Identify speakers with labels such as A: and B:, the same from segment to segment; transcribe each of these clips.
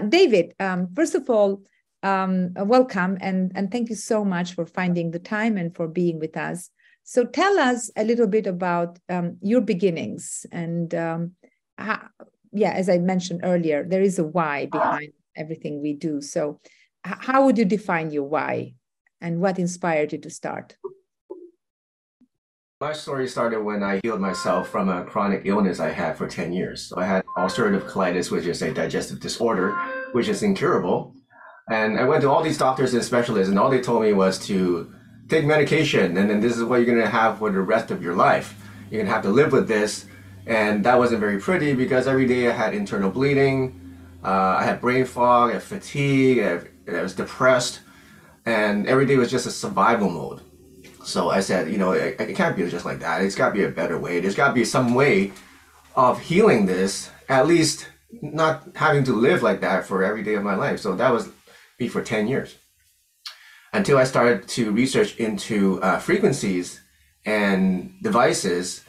A: David, first of all, welcome and thank you so much for finding the time and for being with us. So tell us a little bit about your beginnings and yeah, as I mentioned earlier, there is a why behind everything we do. So how would you define your why and what inspired you to start?
B: My story started when I healed myself from a chronic illness I had for 10 years. So I had ulcerative colitis, which is a digestive disorder, which is incurable. And I went to all these doctors and specialists, and all they told me was to take medication, and then this is what you're going to have for the rest of your life. You're going to have to live with this. And that wasn't very pretty because every day I had internal bleeding, I had brain fog, I had fatigue, I was depressed, and every day was just a survival mode. So I said, you know, it can't be just like that. It's got to be a better way. There's got to be some way of healing this, at least not having to live like that for every day of my life. So that was me for 10 years. Until I started to research into frequencies and devices.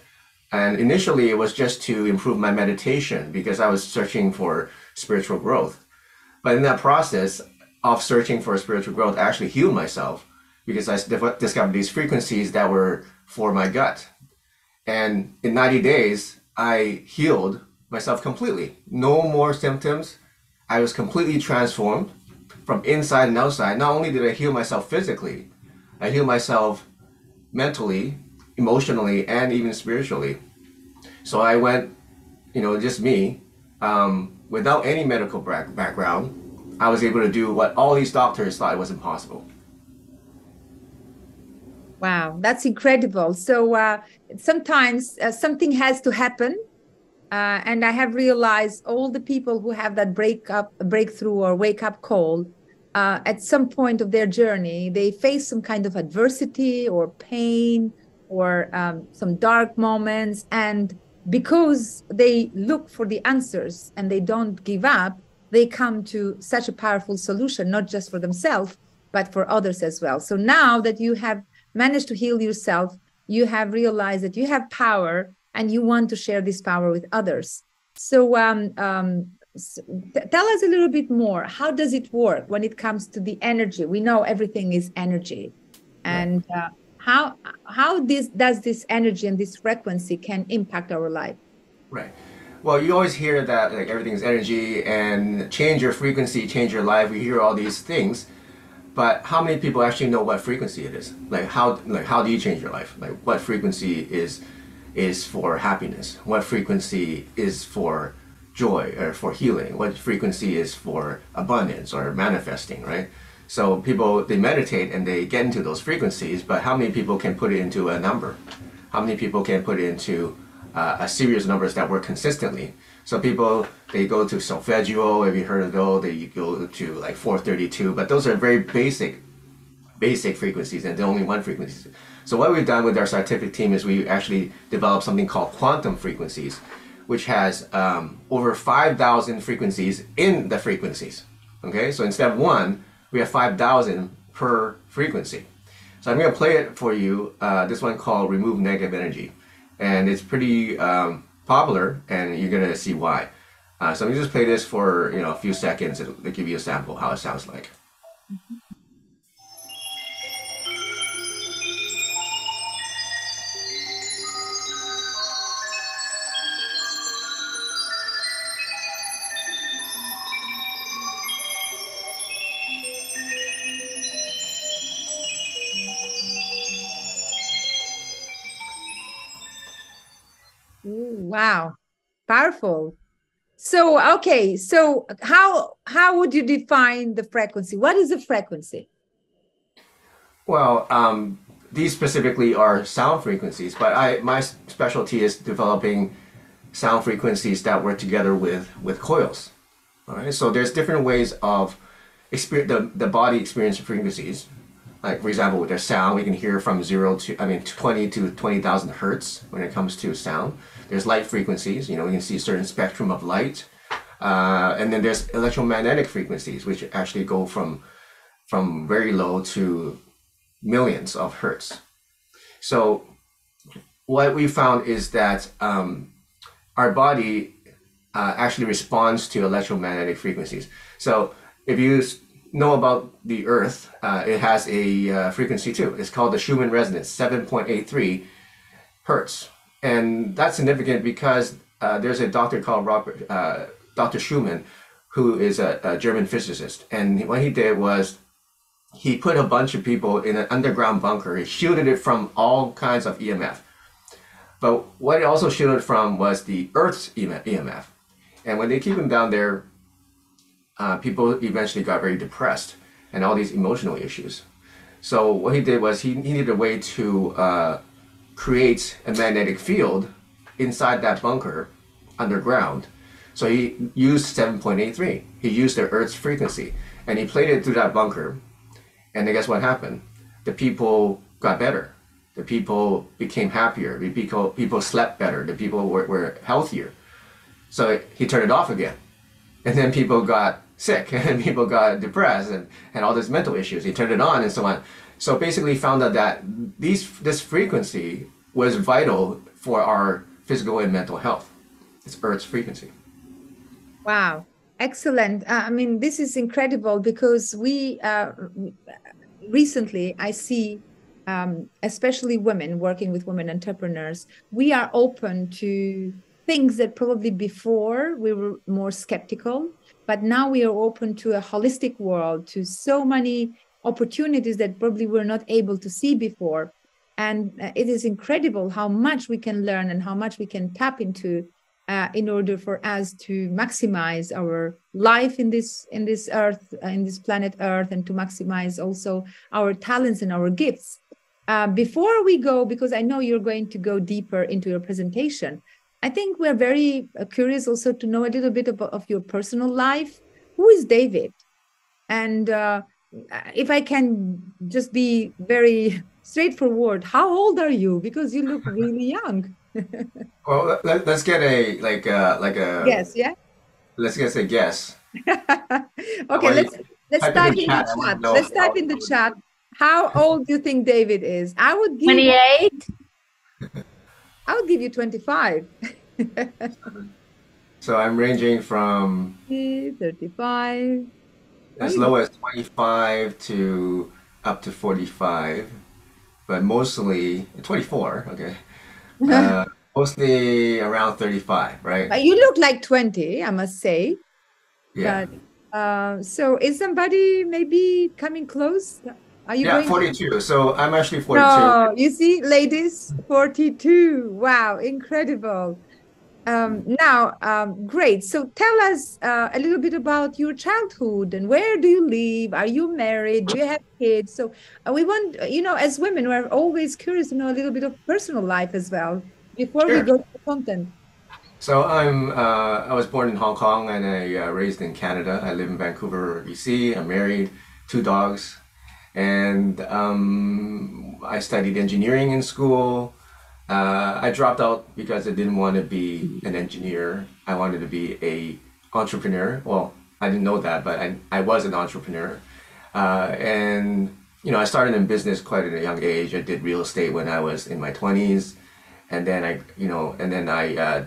B: And initially it was just to improve my meditation because I was searching for spiritual growth. But in that process of searching for spiritual growth, I actually healed myself, because I discovered these frequencies that were for my gut. And in 90 days, I healed myself completely. No more symptoms. I was completely transformed from inside and outside. Not only did I heal myself physically, I healed myself mentally, emotionally, and even spiritually. So I went, you know, just me, without any medical background, I was able to do what all these doctors thought was impossible.
A: Wow, that's incredible. So sometimes something has to happen. And I have realized all the people who have that breakthrough or wake up call, at some point of their journey, they face some kind of adversity or pain or some dark moments. And because they look for the answers and they don't give up, they come to such a powerful solution, not just for themselves, but for others as well. So now that you have managed to heal yourself, you have realized that you have power and you want to share this power with others. So tell us a little bit more. How does it work when it comes to the energy? We know everything is energy. And how does this energy and this frequency can impact our life?
B: Right. Well, you always hear that like everything's energy and change your frequency, change your life. We hear all these things. But how many people actually know what frequency it is? Like how do you change your life? Like what frequency is for happiness? What frequency is for joy or for healing? What frequency is for abundance or manifesting, right? So people, they meditate and they get into those frequencies, but how many people can put it into a number? How many people can put it into a series of numbers that work consistently? So people, they go to solfeggio, if you heard of those, they go to like 432, but those are very basic frequencies, and they're only one frequency. So what we've done with our scientific team is we actually developed something called quantum frequencies, which has over 5,000 frequencies in the frequencies. Okay, so instead of one, we have 5,000 per frequency. So I'm going to play it for you, this one called Remove Negative Energy. And it's pretty popular, and you're going to see why. So I'm going to just play this for a few seconds to give you a sample how it sounds like. Mm-hmm.
A: Wow, powerful. So, okay, so how would you define the frequency? What is a frequency?
B: Well, these specifically are sound frequencies, but my specialty is developing sound frequencies that work together with coils. All right, so there's different ways of the body experience frequencies. Like for example, with their sound, we can hear from 20 to 20,000 hertz when it comes to sound. There's light frequencies, we can see a certain spectrum of light. And then there's electromagnetic frequencies, which actually go from very low to millions of hertz. So what we found is that our body actually responds to electromagnetic frequencies. So if you know about the Earth, it has a frequency too. It's called the Schumann resonance, 7.83 hertz. And that's significant because there's a doctor called Dr. Schumann, who is a German physicist. And what he did was he put a bunch of people in an underground bunker. He shielded it from all kinds of EMF. But what it also shielded from was the Earth's EMF. And when they keep them down there, people eventually got very depressed and all these emotional issues. So what he did was he needed a way to create a magnetic field inside that bunker underground. So he used 7.83. He used the Earth's frequency and he played it through that bunker. And then guess what happened? The people got better. The people became happier. The people slept better. The people were healthier. So he turned it off again. And then people got sick and people got depressed and all these mental issues. He turned it on and so on. So basically found out that this frequency was vital for our physical and mental health. It's Earth's frequency.
A: Wow. Excellent. I mean, this is incredible because we recently, I see, especially women working with women entrepreneurs, we are open to things that probably before we were more skeptical, but now we are open to a holistic world, to so many opportunities that probably we're not able to see before. And it is incredible how much we can learn and how much we can tap into in order for us to maximize our life in this earth, in this planet Earth, and to maximize also our talents and our gifts. Before we go, because I know you're going to go deeper into your presentation, I think we're very curious also to know a little bit of your personal life. Who is David? And if I can just be very straightforward, how old are you? Because you look really young.
B: Well, let's get a
A: Yes, yeah.
B: Let's get a guess.
A: Okay, let's type in the chat. Let's type in the chat. How old do you think David is? I would give
C: 28.
A: I would give you 25.
B: So I'm ranging from
A: 35.
B: as low as 25 to up to 45, but mostly 24. Okay. Mostly around 35, right?
A: But you look like 20, I must say.
B: Yeah.
A: But, so is somebody maybe coming close? Are you going
B: 42. So I'm actually 42.
A: No, you see, ladies, 42. Wow, incredible. Great. So tell us a little bit about your childhood and where do you live? Are you married? Do you have kids? So we want, as women, we're always curious to know a little bit of personal life as well before we go to the content.
B: So I was born in Hong Kong and I raised in Canada. I live in Vancouver, BC. I'm married, 2 dogs, and I studied engineering in school. I dropped out because I didn't want to be an engineer. I wanted to be a entrepreneur. Well, I didn't know that, but I was an entrepreneur. And I started in business quite at a young age. I did real estate when I was in my 20s, and then I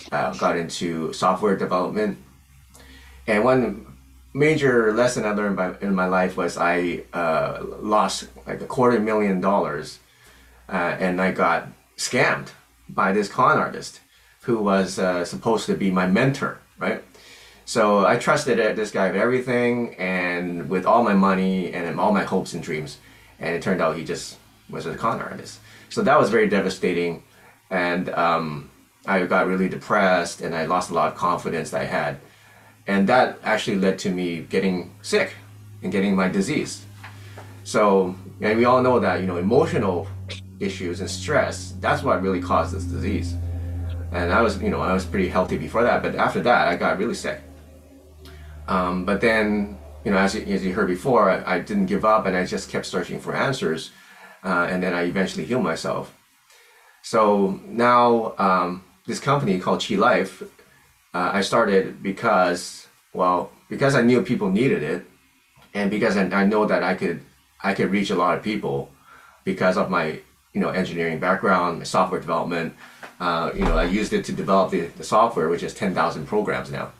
B: got into software development. And one major lesson I learned in my life was I lost like $250,000. And I got scammed by this con artist who was supposed to be my mentor, right? So I trusted this guy with everything and with all my money and all my hopes and dreams. And it turned out he just was a con artist. So that was very devastating. And I got really depressed and I lost a lot of confidence that I had. And that actually led to me getting sick and getting my disease. So, and we all know that, emotional issues and stress, that's what really caused this disease. And I was pretty healthy before that, but after that I got really sick. But then, as you heard before, I didn't give up and I just kept searching for answers. And then I eventually healed myself. So now this company called Qi Life, I started because I knew people needed it, and because I know that I could reach a lot of people because of my engineering background, my software development. I used it to develop the software, which is 10,000 programs now.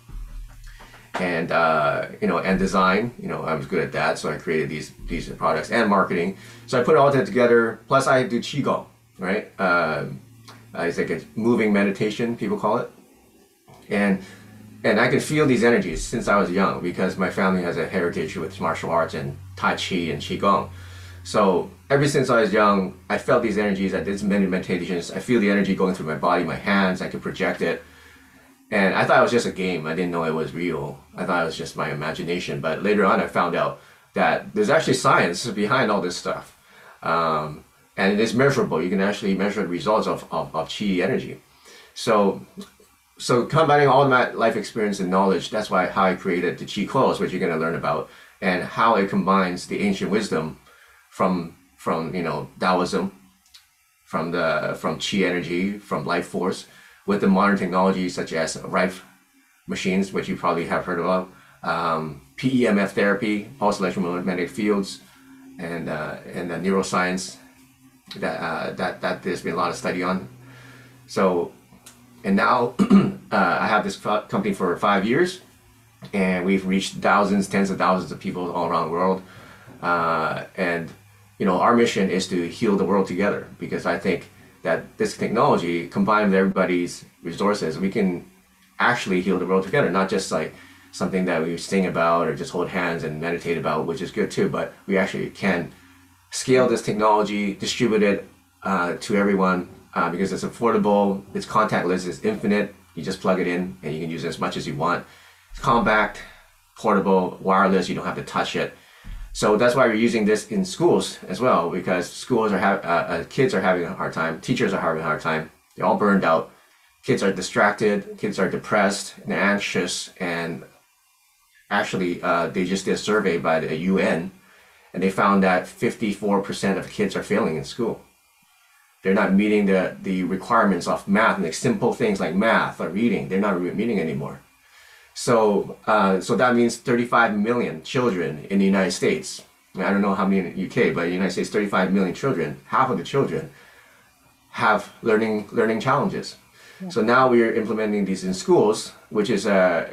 B: And and design, I was good at that, so I created these products, and marketing. So I put all that together. Plus, I do Qigong, right? It's like a moving meditation, people call it, and I can feel these energies since I was young because my family has a heritage with martial arts and Tai Chi and Qigong. So ever since I was young, I felt these energies. I did many meditations. I feel the energy going through my body, my hands. I could project it. And I thought it was just a game. I didn't know it was real. I thought it was just my imagination. But later on, I found out that there's actually science behind all this stuff. And it is measurable. You can actually measure the results of Qi energy. So combining all of my life experience and knowledge, that's how I created the Qi Coils, which you're going to learn about, and how it combines the ancient wisdom from Taoism, from Qi energy, from life force, with the modern technologies such as rife machines, which you probably have heard about, PEMF therapy, pulse electromagnetic fields, and the neuroscience that there's been a lot of study on. So, and now I have this company for 5 years, and we've reached thousands, tens of thousands of people all around the world. And our mission is to heal the world together, because I think that this technology, combined with everybody's resources, we can actually heal the world together, not just like something that we sing about or just hold hands and meditate about, which is good too, but we actually can scale this technology, distribute it to everyone, because it's affordable, it's contactless, it's infinite. You just plug it in and you can use it as much as you want. It's compact, portable, wireless, you don't have to touch it. So that's why we're using this in schools as well, because schools kids are having a hard time, teachers are having a hard time. They're all burned out. Kids are distracted, kids are depressed and anxious, and actually they just did a survey by the UN, and they found that 54% of kids are failing in school. They're not meeting the requirements of math, and like simple things like math or reading, they're not meeting anymore. So that means 35 million children in the United States. I don't know how many in the UK, but in the United States, 35 million children, half of the children have learning challenges. Yeah. So now we are implementing these in schools, which is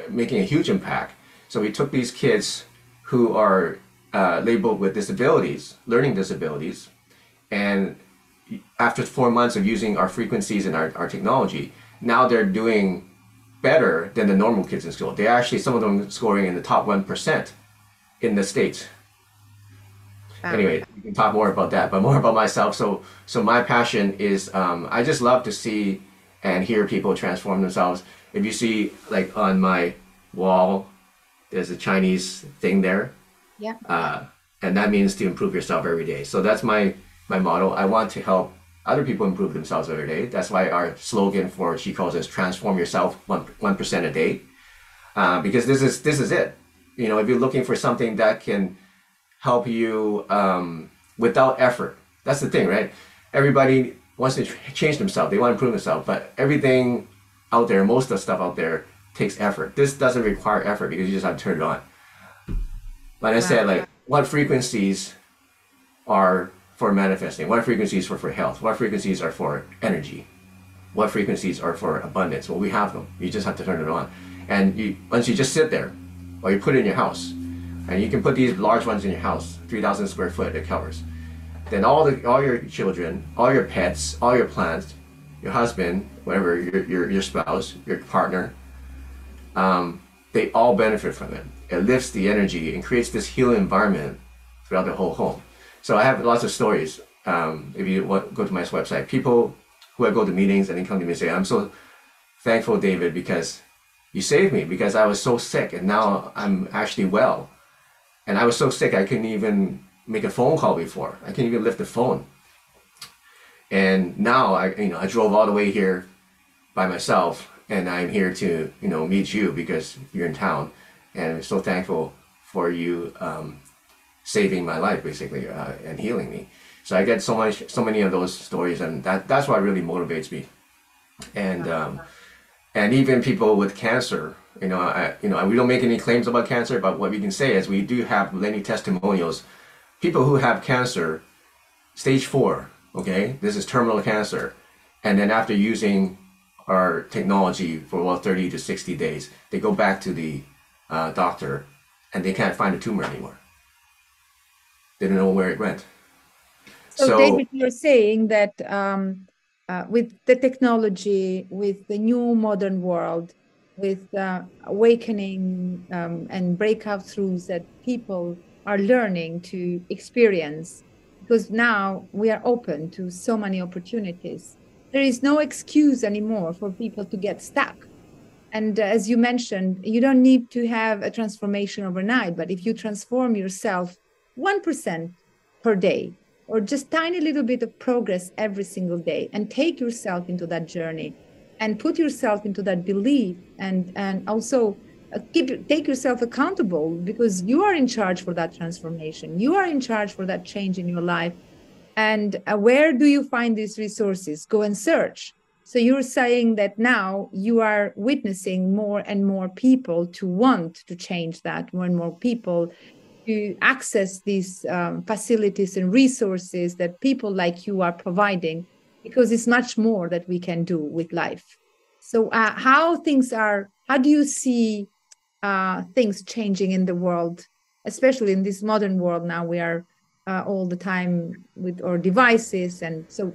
B: making a huge impact. So we took these kids who are labeled with disabilities, learning disabilities, and after 4 months of using our frequencies and our technology, now they're doing better than the normal kids in school. They actually, some of them scoring in the top 1% in the States. Anyway, we can talk more about that, but more about myself. So my passion is, I just love to see and hear people transform themselves. If you see, like on my wall, there's a Chinese thing there. Yeah. And that means to improve yourself every day. So that's my motto. I want to help other people improve themselves every day. That's why our slogan for Qi Coils is transform yourself 1% a day. Because this is it. If you're looking for something that can help you without effort, that's the thing, right? Everybody wants to change themselves. They want to improve themselves, but everything out there, most of the stuff out there takes effort. This doesn't require effort because you just have to turn it on. Like I said, like what frequencies are for manifesting, what frequencies are for health, what frequencies are for energy, what frequencies are for abundance. Well, we have them. You just have to turn it on. And once you just sit there, or you put it in your house, and you can put these large ones in your house, 3,000 square foot, it covers. Then all your children, all your pets, all your plants, your husband, whatever, your spouse, your partner, they all benefit from it. It lifts the energy and creates this healing environment throughout the whole home. So I have lots of stories. If you go to my website, people who I go to meetings and they come to me and say, I'm so thankful, David, because you saved me, because I was so sick and now I'm actually well. And I was so sick I couldn't even make a phone call before. I couldn't even lift the phone. And now I drove all the way here by myself, and I'm here to meet you because you're in town. And I'm so thankful for you saving my life, basically, and healing me. So I get so many of those stories, and that's what really motivates me. And even people with cancer, we don't make any claims about cancer, but what we can say is we do have many testimonials. People who have cancer, stage 4, Okay, this is terminal cancer. And then after using our technology for 30 to 60 days, they go back to the doctor and they can't find a tumor anymore. They don't know where it went.
A: So David, you're saying that with the technology, with the new modern world, with awakening and breakthroughs that people are learning to experience, because now we are open to so many opportunities. There is no excuse anymore for people to get stuck. And as you mentioned, you don't need to have a transformation overnight, but if you transform yourself 1% per day, or just tiny little bit of progress every single day, and take yourself into that journey and put yourself into that belief, and also take yourself accountable, because you are in charge for that transformation. You are in charge for that change in your life. And where do you find these resources? Go and search. So you're saying that now you are witnessing more and more people to want to change that, more and more people to access these facilities and resources that people like you are providing, because it's much more that we can do with life. So how do you see things changing in the world, especially in this modern world now? We are all the time with our devices. And so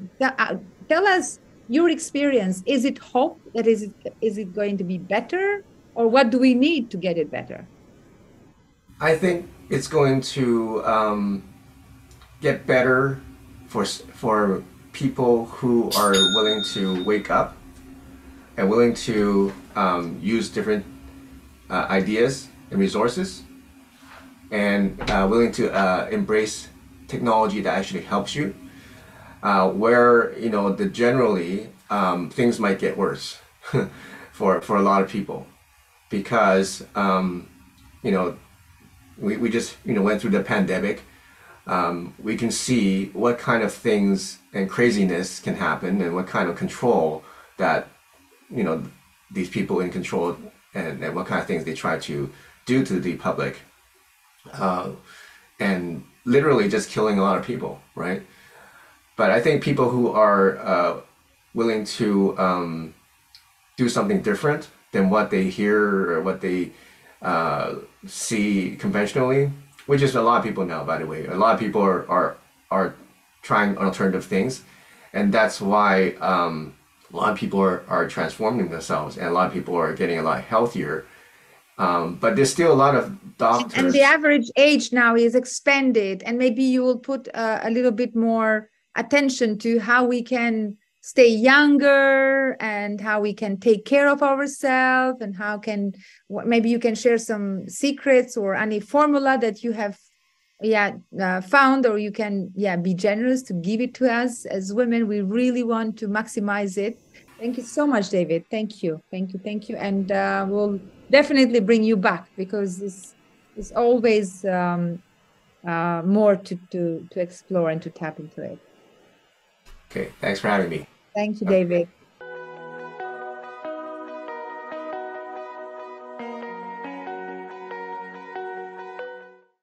A: tell us your experience. Is it hope that is it going to be better, or what do we need to get it better?
B: I think it's going to get better for people who are willing to wake up and willing to use different ideas and resources, and willing to embrace technology that actually helps you. Where generally things might get worse for a lot of people, because we just went through the pandemic. We can see what kind of things and craziness can happen, and what kind of control that these people in control, and what kind of things they try to do to the public, and literally just killing a lot of people, right? But I think people who are willing to do something different than what they hear or what they see conventionally, which is a lot of people now, by the way. A lot of people are trying alternative things, and that's why a lot of people are transforming themselves, and a lot of people are getting a lot healthier. But there's still a lot of doctors.
A: And the average age now is expanded, and maybe you will put a little bit more attention to how we can stay younger and how we can take care of ourselves, and maybe you can share some secrets or any formula that you have found, or you can be generous to give it to us as women. We really want to maximize it. Thank you so much, David. Thank you. And we'll definitely bring you back, because this is always more to explore and to tap into it.
B: Okay, thanks for having me.
A: Thank you, David.